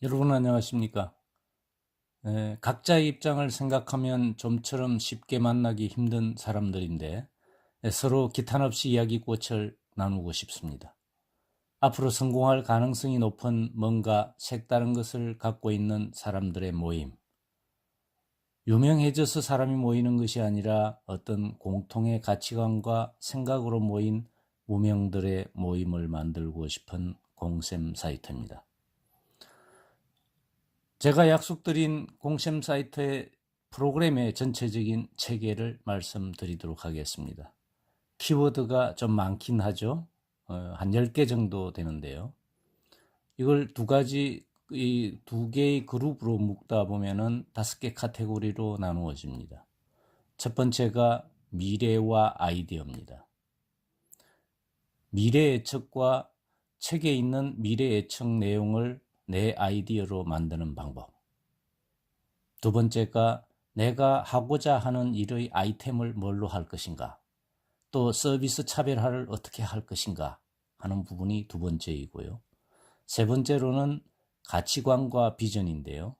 여러분 안녕하십니까? 각자의 입장을 생각하면 좀처럼 쉽게 만나기 힘든 사람들인데 서로 기탄 없이 이야기꽃을 나누고 싶습니다. 앞으로 성공할 가능성이 높은 뭔가 색다른 것을 갖고 있는 사람들의 모임. 유명해져서 사람이 모이는 것이 아니라 어떤 공통의 가치관과 생각으로 모인 무명들의 모임을 만들고 싶은 공셈 사이트입니다. 제가 약속드린 공셈 사이트의 프로그램의 전체적인 체계를 말씀드리도록 하겠습니다. 키워드가 좀 많긴 하죠. 한 10개 정도 되는데요. 이걸 이 두 개의 그룹으로 묶다 보면은 5개 카테고리로 나누어집니다. 첫 번째가 미래와 아이디어입니다. 미래 예측과 책에 있는 미래 예측 내용을 내 아이디어로 만드는 방법. 두 번째가 내가 하고자 하는 일의 아이템을 뭘로 할 것인가, 또 서비스 차별화를 어떻게 할 것인가 하는 부분이 두 번째이고요. 세 번째로는 가치관과 비전인데요.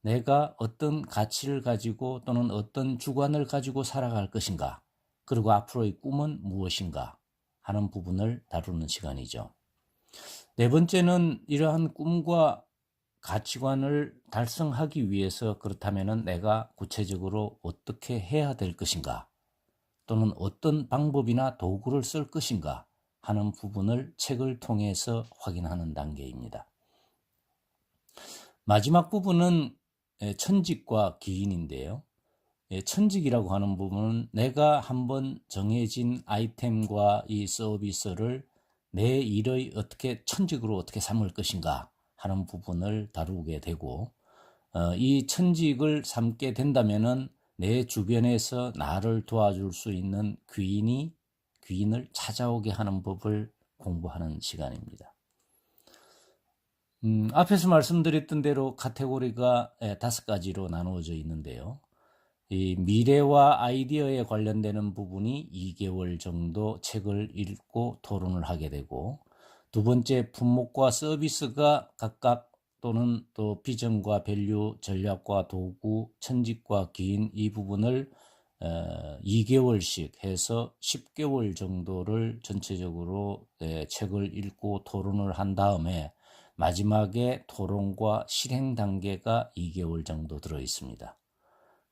내가 어떤 가치를 가지고 또는 어떤 주관을 가지고 살아갈 것인가, 그리고 앞으로의 꿈은 무엇인가 하는 부분을 다루는 시간이죠. 네 번째는 이러한 꿈과 가치관을 달성하기 위해서 그렇다면 내가 구체적으로 어떻게 해야 될 것인가, 또는 어떤 방법이나 도구를 쓸 것인가 하는 부분을 책을 통해서 확인하는 단계입니다. 마지막 부분은 천직과 기인인데요. 천직이라고 하는 부분은 내가 한번 정해진 아이템과 이 서비스를 내 일의 천직으로 어떻게 삼을 것인가 하는 부분을 다루게 되고, 이 천직을 삼게 된다면은 내 주변에서 나를 도와줄 수 있는 귀인을 찾아오게 하는 법을 공부하는 시간입니다. 앞에서 말씀드렸던 대로 카테고리가 5가지로 나누어져 있는데요. 이 미래와 아이디어에 관련되는 부분이 2개월 정도 책을 읽고 토론을 하게 되고, 두 번째 품목과 서비스가 각각 또는 또 비전과 밸류, 전략과 도구, 천직과 기인 이 부분을 2개월씩 해서 10개월 정도를 전체적으로 책을 읽고 토론을 한 다음에 마지막에 토론과 실행 단계가 2개월 정도 들어 있습니다.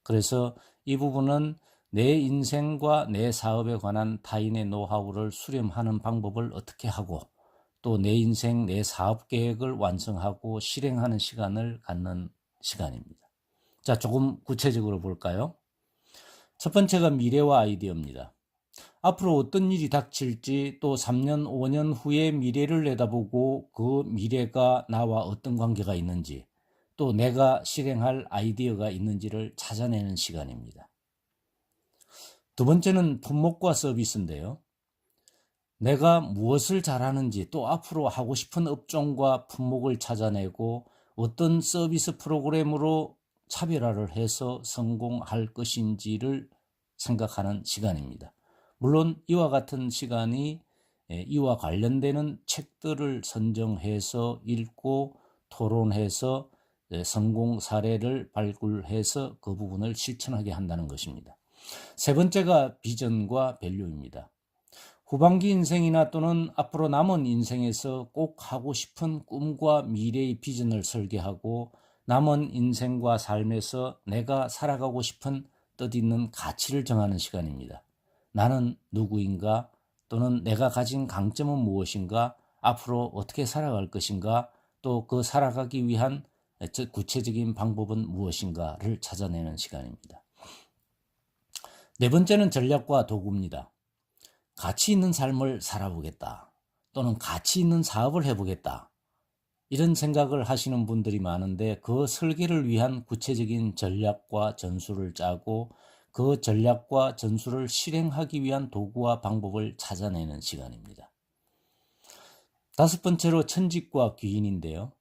그래서 이 부분은 내 인생과 내 사업에 관한 타인의 노하우를 수렴하는 방법을 어떻게 하고, 또 내 인생, 내 사업 계획을 완성하고 실행하는 시간을 갖는 시간입니다. 자, 조금 구체적으로 볼까요? 첫 번째가 미래와 아이디어입니다. 앞으로 어떤 일이 닥칠지, 또 3년, 5년 후의 미래를 내다보고 그 미래가 나와 어떤 관계가 있는지, 또 내가 실행할 아이디어가 있는지를 찾아내는 시간입니다. 두 번째는 품목과 서비스인데요. 내가 무엇을 잘하는지, 또 앞으로 하고 싶은 업종과 품목을 찾아내고 어떤 서비스 프로그램으로 차별화를 해서 성공할 것인지를 생각하는 시간입니다. 물론 이와 같은 시간이 이와 관련되는 책들을 선정해서 읽고 토론해서 성공 사례를 발굴해서 그 부분을 실천하게 한다는 것입니다. 세 번째가 비전과 밸류입니다. 후반기 인생이나 또는 앞으로 남은 인생에서 꼭 하고 싶은 꿈과 미래의 비전을 설계하고 남은 인생과 삶에서 내가 살아가고 싶은 뜻있는 가치를 정하는 시간입니다. 나는 누구인가, 또는 내가 가진 강점은 무엇인가, 앞으로 어떻게 살아갈 것인가, 또 그 살아가기 위한 구체적인 방법은 무엇인가를 찾아내는 시간입니다. 네 번째는 전략과 도구입니다. 가치 있는 삶을 살아보겠다, 또는 가치 있는 사업을 해보겠다, 이런 생각을 하시는 분들이 많은데 그 설계를 위한 구체적인 전략과 전술을 짜고 그 전략과 전술을 실행하기 위한 도구와 방법을 찾아내는 시간입니다. 다섯 번째로 천직과 귀인인데요.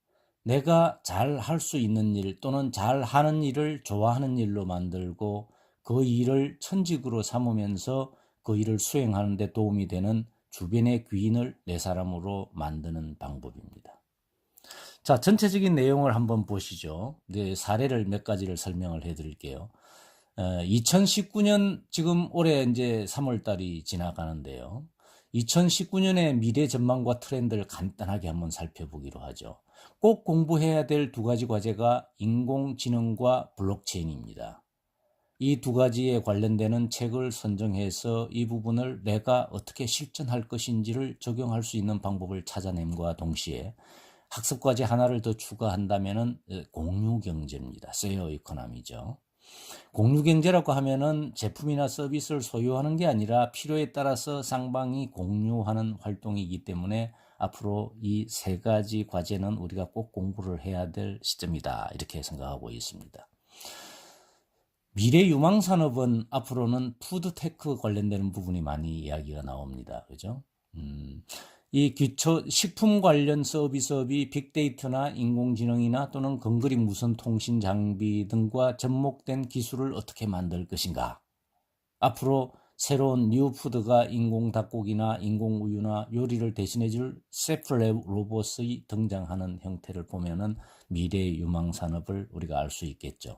내가 잘 할 수 있는 일 또는 잘 하는 일을 좋아하는 일로 만들고 그 일을 천직으로 삼으면서 그 일을 수행하는 데 도움이 되는 주변의 귀인을 내 사람으로 만드는 방법입니다. 자, 전체적인 내용을 한번 보시죠. 이제 사례를 몇 가지를 설명을 해드릴게요. 2019년 지금 올해 이제 3월 달이 지나가는데요. 2019년의 미래 전망과 트렌드를 간단하게 한번 살펴보기로 하죠. 꼭 공부해야 될 두 가지 과제가 인공지능과 블록체인입니다. 이 두 가지에 관련되는 책을 선정해서 이 부분을 내가 어떻게 실천할 것인지를 적용할 수 있는 방법을 찾아냄과 동시에 학습과제 하나를 더 추가한다면은 공유경제입니다. 쉐어 이코노미죠. 공유경제라고 하면은 제품이나 서비스를 소유하는 게 아니라 필요에 따라서 쌍방이 공유하는 활동이기 때문에 앞으로 이 세 가지 과제는 우리가 꼭 공부를 해야 될 시점이다. 이렇게 생각하고 있습니다. 미래 유망 산업은 앞으로는 푸드테크 관련되는 부분이 많이 이야기가 나옵니다. 그죠? 이 식품 관련 서비스업이 빅데이터나 인공지능이나 또는 건그릭 무선 통신 장비 등과 접목된 기술을 어떻게 만들 것인가? 앞으로 새로운 뉴푸드가 인공 닭고기나 인공 우유나 요리를 대신해줄 셰프랩 로봇이 등장하는 형태를 보면은 미래 유망 산업을 우리가 알 수 있겠죠.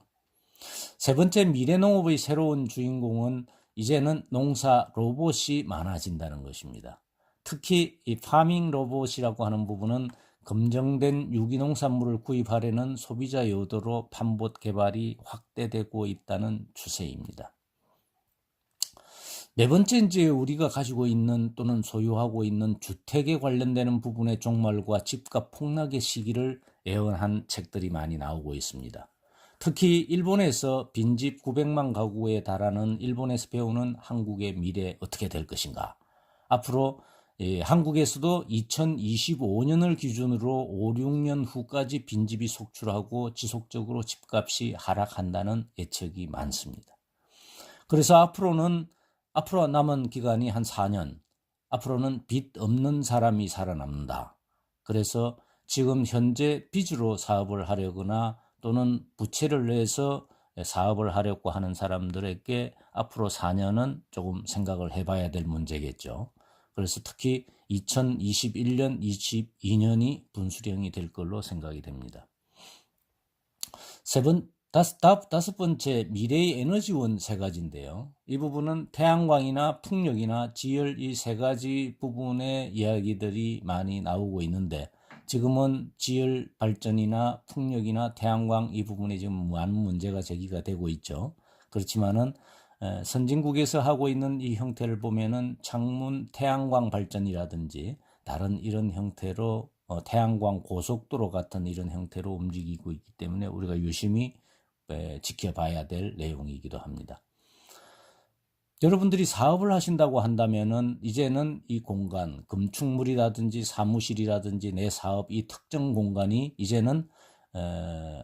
세 번째, 미래 농업의 새로운 주인공은 이제는 농사 로봇이 많아진다는 것입니다. 특히 이 파밍 로봇이라고 하는 부분은 검증된 유기농산물을 구입하려는 소비자 여도로 판봇 개발이 확대되고 있다는 추세입니다. 네 번째, 이제 우리가 가지고 있는 또는 소유하고 있는 주택에 관련되는 부분의 종말과 집값 폭락의 시기를 예언한 책들이 많이 나오고 있습니다. 특히 일본에서 빈집 900만 가구에 달하는 일본에서 배우는 한국의 미래 어떻게 될 것인가. 앞으로 한국에서도 2025년을 기준으로 5, 6년 후까지 빈집이 속출하고 지속적으로 집값이 하락한다는 예측이 많습니다. 그래서 앞으로 남은 기간이 한 4년, 앞으로는 빚 없는 사람이 살아남는다. 그래서 지금 현재 빚으로 사업을 하려거나 또는 부채를 내서 사업을 하려고 하는 사람들에게 앞으로 4년은 조금 생각을 해봐야 될 문제겠죠. 그래서 특히 2021년, 22년이 분수령이 될 걸로 생각이 됩니다. 다섯 번째, 미래의 에너지원 세 가지인데요. 이 부분은 태양광이나 풍력이나 지열 이 세 가지 부분의 이야기들이 많이 나오고 있는데 지금은 지열 발전이나 풍력이나 태양광 이 부분에 지금 많은 문제가 제기가 되고 있죠. 그렇지만은 선진국에서 하고 있는 이 형태를 보면은 창문 태양광 발전이라든지 다른 이런 형태로 태양광 고속도로 같은 이런 형태로 움직이고 있기 때문에 우리가 유심히 지켜봐야 될 내용이기도 합니다. 여러분들이 사업을 하신다고 한다면은 이제는 이 공간, 건축물이라든지 사무실이라든지 내 사업 이 특정 공간이 이제는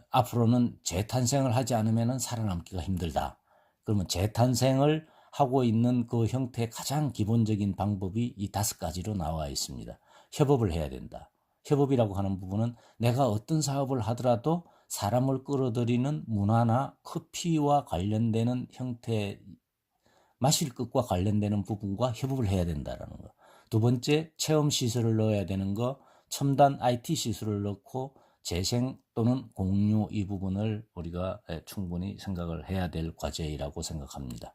앞으로는 재탄생을 하지 않으면은 살아남기가 힘들다. 그러면 재탄생을 하고 있는 그 형태의 가장 기본적인 방법이 이 5가지로 나와 있습니다. 협업을 해야 된다. 협업이라고 하는 부분은 내가 어떤 사업을 하더라도 사람을 끌어들이는 문화나 커피와 관련되는 형태, 마실 것과 관련되는 부분과 협업을 해야 된다는 거. 두 번째, 체험 시설을 넣어야 되는 거, 첨단 IT 시설을 넣고 재생 또는 공유 이 부분을 우리가 충분히 생각을 해야 될 과제라고 생각합니다.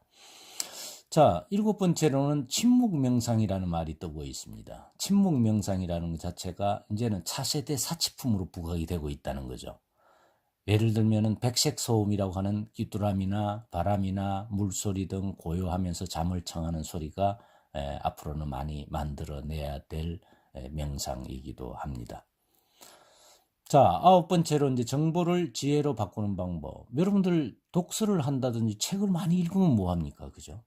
자, 7번째로는 침묵 명상이라는 말이 뜨고 있습니다. 침묵 명상이라는 것 자체가 이제는 차세대 사치품으로 부각이 되고 있다는 거죠. 예를 들면은 백색 소음이라고 하는 귀뚜라미나 바람이나 물소리 등 고요하면서 잠을 청하는 소리가 앞으로는 많이 만들어내야 될 명상이기도 합니다. 자, 9번째로 이제 정보를 지혜로 바꾸는 방법. 여러분들 독서를 한다든지 책을 많이 읽으면 뭐합니까? 그죠?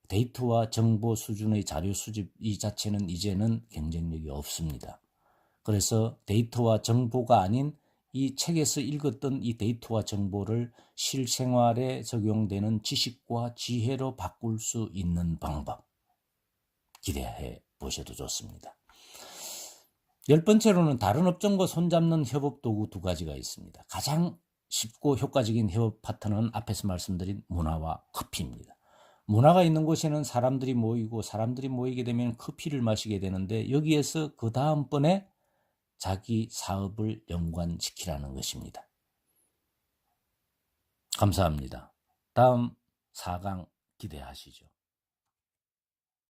데이터와 정보 수준의 자료 수집 이 자체는 이제는 경쟁력이 없습니다. 그래서 데이터와 정보가 아닌 이 책에서 읽었던 이 데이터와 정보를 실생활에 적용되는 지식과 지혜로 바꿀 수 있는 방법 기대해 보셔도 좋습니다. 10번째로는 다른 업종과 손잡는 협업 도구 2가지가 있습니다. 가장 쉽고 효과적인 협업 파트너는 앞에서 말씀드린 문화와 커피입니다. 문화가 있는 곳에는 사람들이 모이고 사람들이 모이게 되면 커피를 마시게 되는데 여기에서 그 다음번에 자기 사업을 연관시키라는 것입니다. 감사합니다. 다음 4강 기대하시죠.